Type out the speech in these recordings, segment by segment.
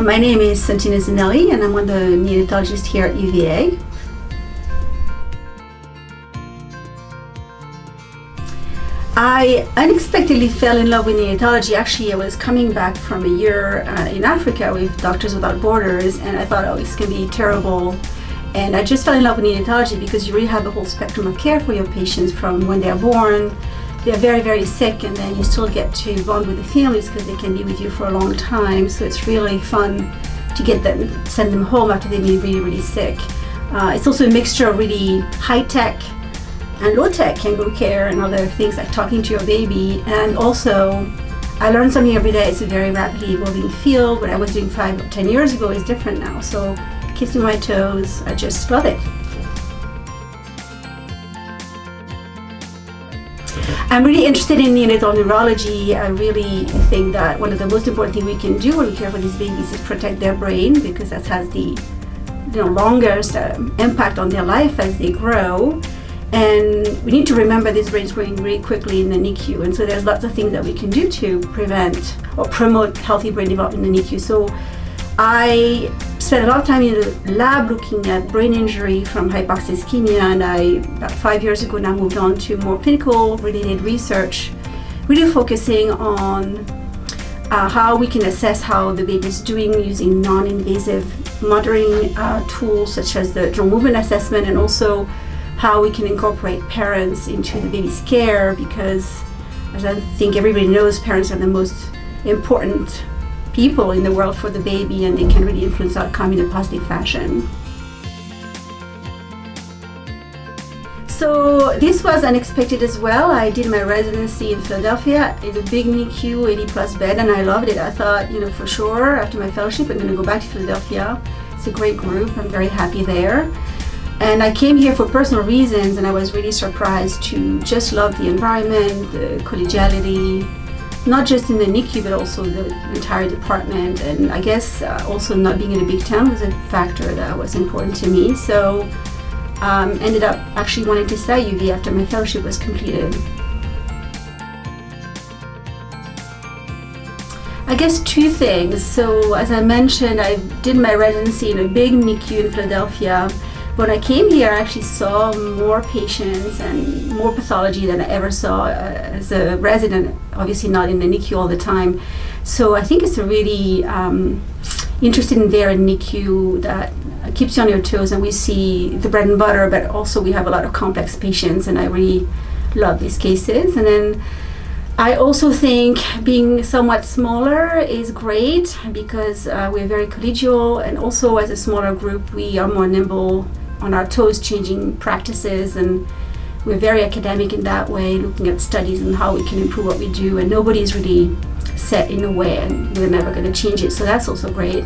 My name is Santina Zanelli, and I'm one of the neonatologists here at UVA. I unexpectedly fell in love with neonatology. Actually, I was coming back from a year in Africa with Doctors Without Borders, and I thought, oh, it's going to be terrible. And I just fell in love with neonatology because you really have the whole spectrum of care for your patients from when they're born. They're very, very sick, and then you still get to bond with the families because they can be with you for a long time. So it's really fun to send them home after they've been really, really sick. It's also a mixture of really high-tech and low-tech kangaroo care and other things like talking to your baby. And also, I learn something every day. It's a very rapidly evolving field. What I was doing 5 or 10 years ago is different now. So it keeps me on my toes. I just love it. I'm really interested in neonatal neurology. I really think that one of the most important things we can do when we care for these babies is protect their brain, because that has the longest impact on their life as they grow. And we need to remember this brain is growing really quickly in the NICU, and so there's lots of things that we can do to prevent or promote healthy brain development in the NICU. So I spent a lot of time in the lab looking at brain injury from hypoxic ischemia, and about 5 years ago now moved on to more clinical related research, really focusing on how we can assess how the baby is doing using non-invasive monitoring tools such as the joint movement assessment, and also how we can incorporate parents into the baby's care, because as I think everybody knows, parents are the most important people in the world for the baby, and they can really influence outcome in a positive fashion. So this was unexpected as well. I did my residency in Philadelphia in a big NICU, 80+ bed, and I loved it. I thought, for sure, after my fellowship, I'm going to go back to Philadelphia. It's a great group. I'm very happy there. And I came here for personal reasons, and I was really surprised to just love the environment, the collegiality, not just in the NICU, but also the entire department. And I guess also not being in a big town was a factor that was important to me. So ended up actually wanting to stay at UVA after my fellowship was completed. I guess 2 things. So as I mentioned, I did my residency in a big NICU in Philadelphia. When I came here, I actually saw more patients and more pathology than I ever saw as a resident, obviously not in the NICU all the time. So I think it's a really interesting in there in NICU that keeps you on your toes, and we see the bread and butter, but also we have a lot of complex patients, and I really love these cases. And then I also think being somewhat smaller is great because we're very collegial, and also as a smaller group, we are more nimble on our toes, changing practices, and we're very academic in that way, looking at studies and how we can improve what we do, and nobody's really set in a way, and we're never going to change it. So that's also great.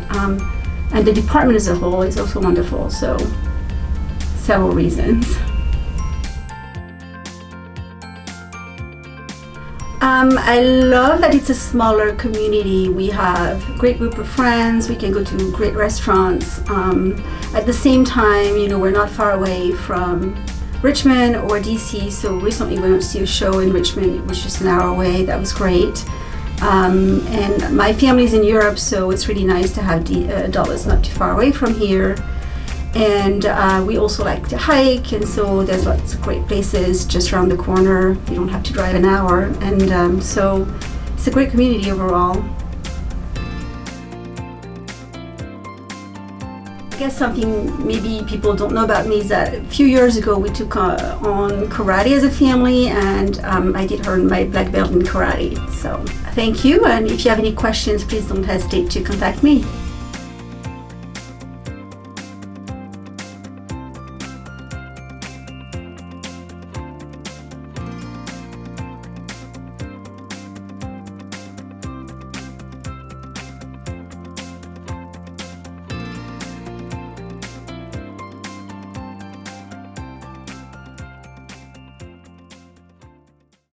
And the department as a whole is also wonderful, so several reasons. I love that it's a smaller community. We have a great group of friends. We can go to great restaurants. At the same time, we're not far away from Richmond or DC. So recently we went to see a show in Richmond. It was just an hour away. That was great. And my family's in Europe, so it's really nice to have adults not too far away from here. And we also like to hike, and so there's lots of great places just around the corner. You don't have to drive an hour, and so it's a great community overall. I guess something maybe people don't know about me is that a few years ago we took on karate as a family, and I did earn my black belt in karate. So thank you, and if you have any questions, please don't hesitate to contact me.